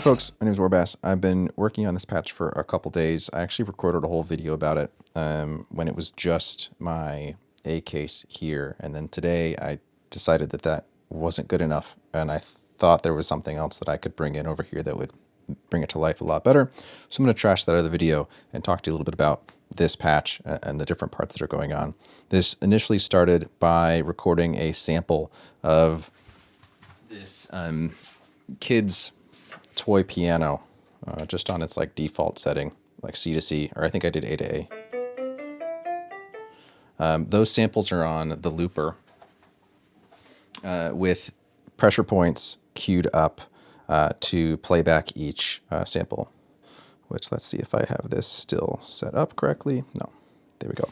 folks, my name is Warbass. I've been working on this patch for a couple days. I actually recorded a whole video about it when it was just my A case here, and then today I decided that that wasn't good enough, and I thought there was something else that I could bring in over here that would bring it to life a lot better. So I'm going to trash that other video and talk to you a little bit about this patch and the different parts that are going on. This initially started by recording a sample of this kid's toy piano, just on its like default setting, like C to C, or I think I did A to A. Those samples are on the looper with pressure points queued up to play back each sample, which let's see if I have this still set up correctly. No, there we go.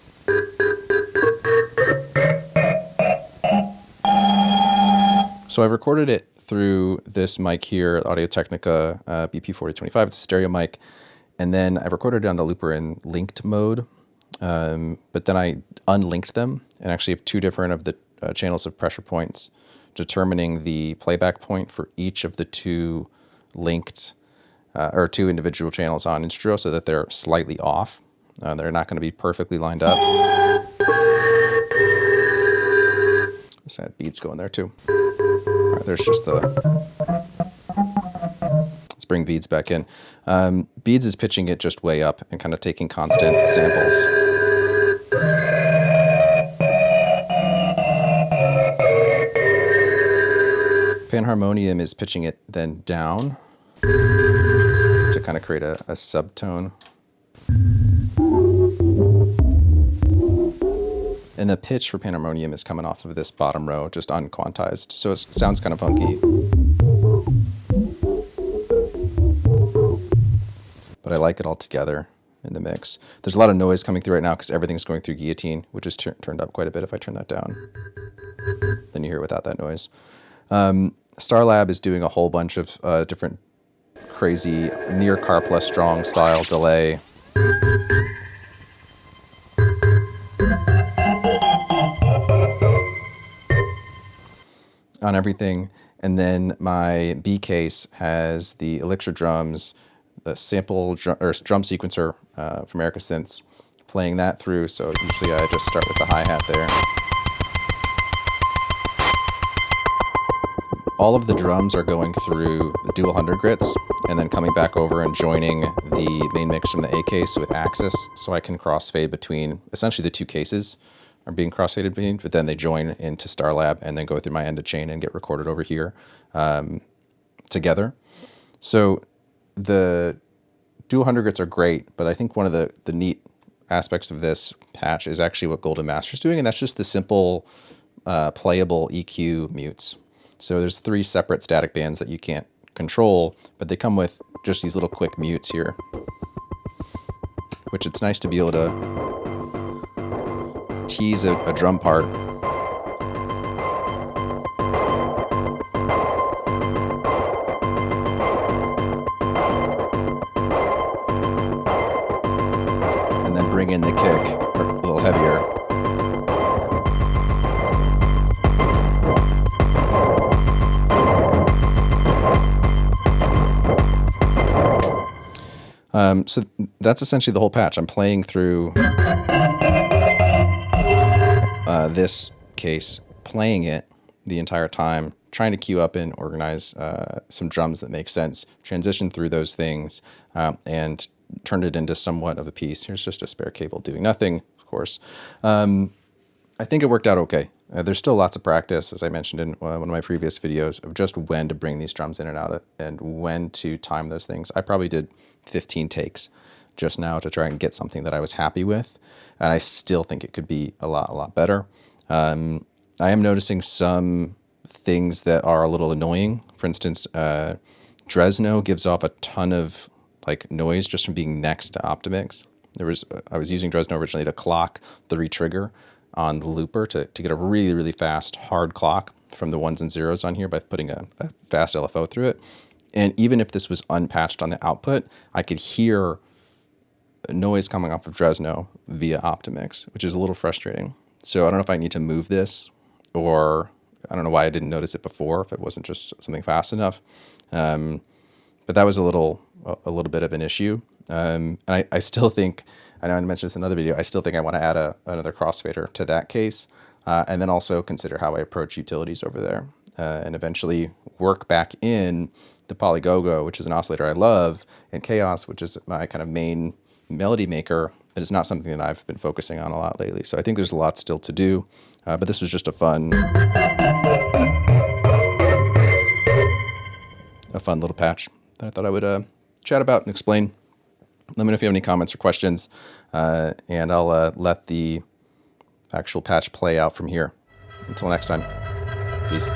So I recorded it through this mic here, Audio-Technica BP4025. It's a stereo mic. And then I recorded it on the looper in linked mode. But then I unlinked them and actually have two different of the channels of pressure points, determining the playback point for each of the two linked or two individual channels on Instro so that they're slightly off. They're not going to be perfectly lined up. Just had beats going there too. All right, there's just the... Let's bring Beads back in. Beads is pitching it just way up and kind of taking constant samples. Panharmonium is pitching it then down to kind of create a subtone. And the pitch for Panharmonium is coming off of this bottom row, just unquantized. So it sounds kind of funky. But I like it all together in the mix. There's a lot of noise coming through right now because everything's going through Guillotine, which is turned up quite a bit. If I turn that down, then you hear it without that noise. Starlab is doing a whole bunch of different crazy near car plus strong style delay. On everything. And then my B case has the Elixir drums, the sample drum sequencer from Erica Synths, playing that through. So usually I just start with the hi-hat there. All of the drums are going through the dual 100 grits and then coming back over and joining the main mix from the A case with Axis, so I can crossfade between essentially the two cases are being crossfaded between, but then they join into Starlab and then go through my end of chain and get recorded over here together. So the dual 100 grits are great, but I think one of the neat aspects of this patch is actually what Golden Master's doing, and that's just the simple playable EQ mutes. So there's 3 separate static bands that you can't control, but they come with just these little quick mutes here, which it's nice to be able to tease a drum part. And then bring in the kick a little heavier. So that's essentially the whole patch. I'm playing through this case, playing it the entire time, trying to queue up and organize some drums that make sense, transition through those things, and turn it into somewhat of a piece. Here's just a spare cable doing nothing, of course. I think it worked out okay. There's still lots of practice, as I mentioned in one of my previous videos, of just when to bring these drums in and out and when to time those things. I probably did 15 takes just now to try and get something that I was happy with, and I still think it could be a lot better. I am noticing some things that are a little annoying. For instance, Dresno gives off a ton of like noise just from being next to Optimix. I was using Dresno originally to clock the retrigger on the looper to get a really fast hard clock from the ones and zeros on here by putting a fast LFO through it. And even if this was unpatched on the output, I could hear noise coming off of Dresno via Optimix, which is a little frustrating. So I don't know if I need to move this, or I don't know why I didn't notice it before, if it wasn't just something fast enough. but that was a little bit of an issue. And I still think, I know I mentioned this in another video, I still think I want to add another crossfader to that case, and then also consider how I approach utilities over there, and eventually work back in the Polygogo, which is an oscillator I love, and Chaos, which is my kind of main melody maker, but it's not something that I've been focusing on a lot lately. So I think there's a lot still to do, but this was just a fun little patch that I thought I would chat about and explain. Let me know if you have any comments or questions, and I'll let the actual patch play out from here. Until next time, peace.